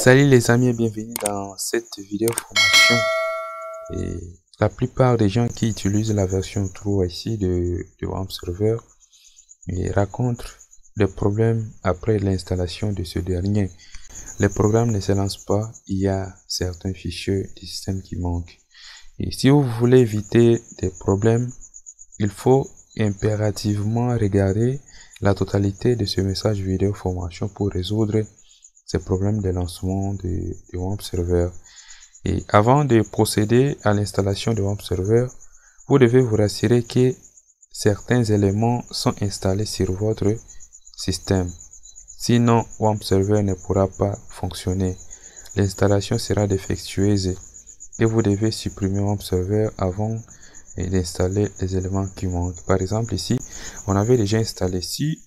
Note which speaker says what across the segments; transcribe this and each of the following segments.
Speaker 1: Salut les amis et bienvenue dans cette vidéo formation. Et la plupart des gens qui utilisent la version True ici de WAMP Server racontent des problèmes après l'installation de ce dernier. Les programmes ne se lancent pas, il y a certains fichiers du système qui manquent. Et si vous voulez éviter des problèmes, il faut impérativement regarder la totalité de ce message vidéo formation pour résoudre ces problèmes de lancement de WAMP Server. Et avant de procéder à l'installation de WAMP Server, vous devez vous rassurer que certains éléments sont installés sur votre système. Sinon, WAMP Server ne pourra pas fonctionner. L'installation sera défectueuse et vous devez supprimer WAMP Server avant d'installer les éléments qui manquent. Par exemple, ici, on avait déjà installé. Si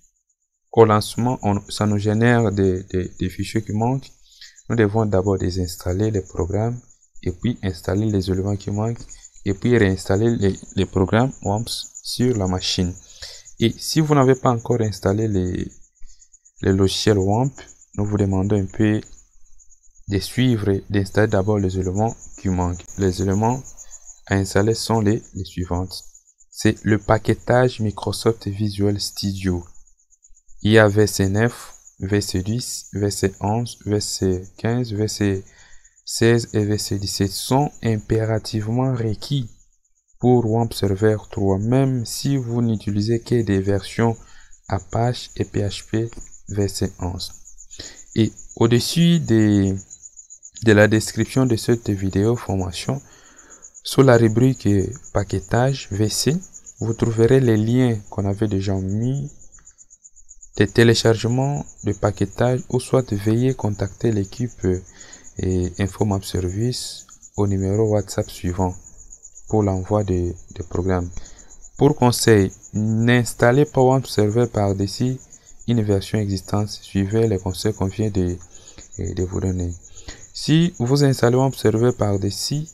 Speaker 1: au lancement, ça nous génère des fichiers qui manquent, nous devons d'abord désinstaller les programmes et puis installer les éléments qui manquent et puis réinstaller les programmes WAMP sur la machine. Et si vous n'avez pas encore installé les logiciels WAMP, nous vous demandons un peu de suivre et d'installer d'abord les éléments qui manquent. Les éléments à installer sont les suivantes. C'est le paquetage Microsoft Visual Studio. Il y a VC9, VC10, VC11, VC15, VC16 et VC17 sont impérativement requis pour WAMP Server 3, même si vous n'utilisez que des versions Apache et PHP VC11. Et au-dessus de la description de cette vidéo formation, sous la rubrique paquetage VC, vous trouverez les liens qu'on avait déjà mis de téléchargement de paquetage ou soit veuillez contacter l'équipe InfoMap Service au numéro WhatsApp suivant pour l'envoi des programmes. Pour conseil, n'installez pas WAMP Server par-dessus une version existante. Suivez les conseils qu'on vient de vous donner. Si vous installez WAMP Server par-dessus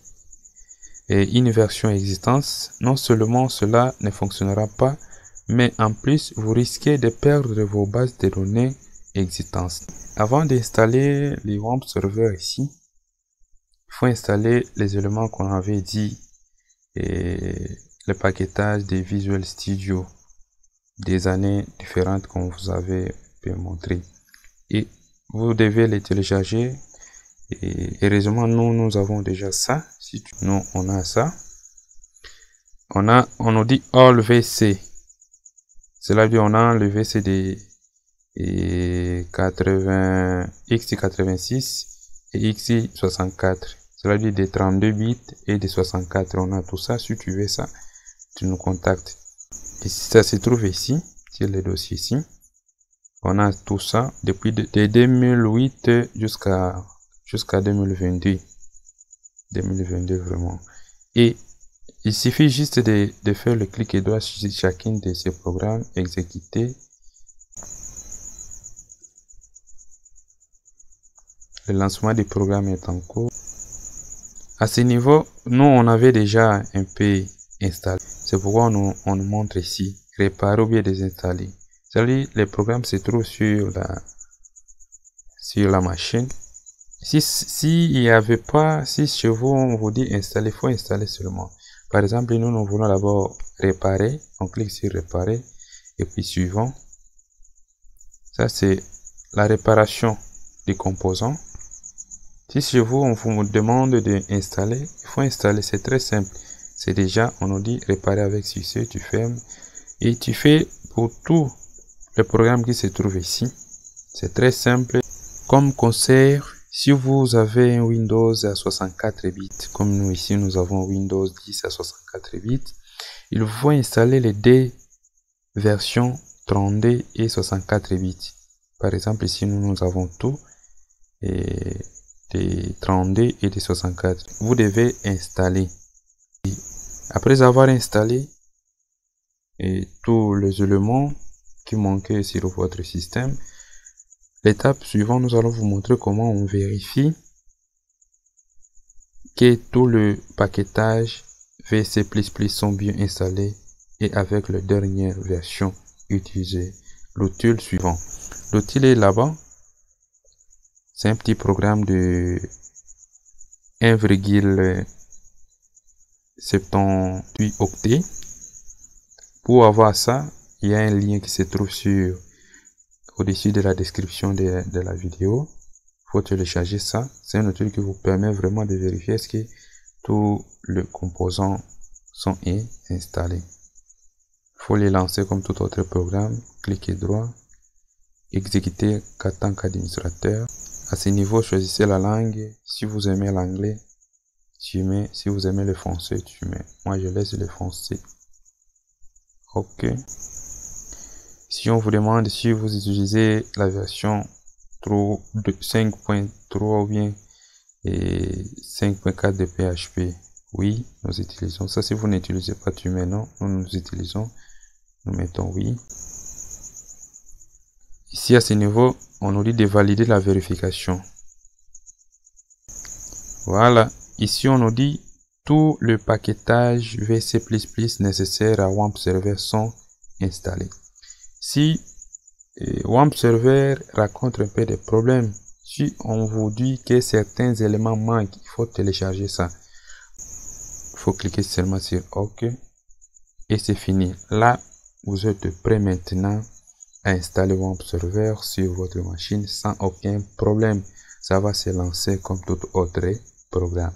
Speaker 1: une version existante, non seulement cela ne fonctionnera pas, mais en plus, vous risquez de perdre vos bases de données existantes. Avant d'installer les WAMP Server ici, il faut installer les éléments qu'on avait dit et le paquetage des Visual Studio des années différentes qu'on vous avait montré. Et vous devez les télécharger. Et heureusement, nous avons déjà ça. Si nous, on a ça. On nous dit All VC. Cela dit, on a enlevé CD X86 et X64. Cela dit des 32 bits et des 64. On a tout ça. Si tu veux ça, tu nous contactes. Et ça se trouve ici, sur le dossier ici. On a tout ça depuis de 2008 jusqu'à 2022. 2022 vraiment. Et il suffit juste de faire le clic droit sur chacun de ces programmes, exécuter. Le lancement du programme est en cours. À ce niveau, nous on avait déjà un peu installé. C'est pourquoi on nous montre ici, réparer ou bien désinstaller. C'est-à-dire, les programmes se trouvent sur la machine. Si chez vous on vous dit installer, il faut installer seulement. Par exemple, nous voulons d'abord réparer. On clique sur réparer et puis suivant. Ça, c'est la réparation des composants. Si chez vous, on vous demande d'installer, il faut installer. C'est très simple. C'est déjà, on nous dit réparer avec succès. Tu fermes et tu fais pour tous les programmes qui se trouvent ici. C'est très simple. Comme conseil, si vous avez un Windows à 64 bits, comme nous ici nous avons Windows 10 à 64 bits, il faut installer les deux versions 32 et 64 bits. Par exemple ici nous avons tout, et des 32 et des 64. Vous devez installer. Et après avoir installé tous les éléments qui manquaient sur votre système, l'étape suivante, nous allons vous montrer comment on vérifie que tout le paquetage VC++ sont bien installés et avec la dernière version utilisée. L'outil suivant. L'outil est là-bas. C'est un petit programme de 1,78 octets. Pour avoir ça, il y a un lien qui se trouve au-dessus de la description de la vidéo. Il faut télécharger ça. C'est un outil qui vous permet vraiment de vérifier est-ce que tous les composants sont installés. Il faut les lancer comme tout autre programme. Cliquez droit, exécuter en tant qu'administrateur. À ce niveau, choisissez la langue. Si vous aimez l'anglais, tu mets. Si vous aimez le français, tu mets. Moi, je laisse le français. OK. Si on vous demande si vous utilisez la version 5.3 ou bien 5.4 de PHP, oui, nous utilisons ça. Si vous n'utilisez pas, tu mets non. Nous utilisons. Nous mettons oui. Ici, à ce niveau, on nous dit de valider la vérification. Voilà. Ici, on nous dit tout le paquetage VC++ nécessaire à WAMP Server sont installés. Si WAMP Server raconte un peu des problèmes, si on vous dit que certains éléments manquent, il faut télécharger ça. Il faut cliquer seulement sur OK et c'est fini. Là, vous êtes prêt maintenant à installer WAMP Server sur votre machine sans aucun problème. Ça va se lancer comme tout autre programme.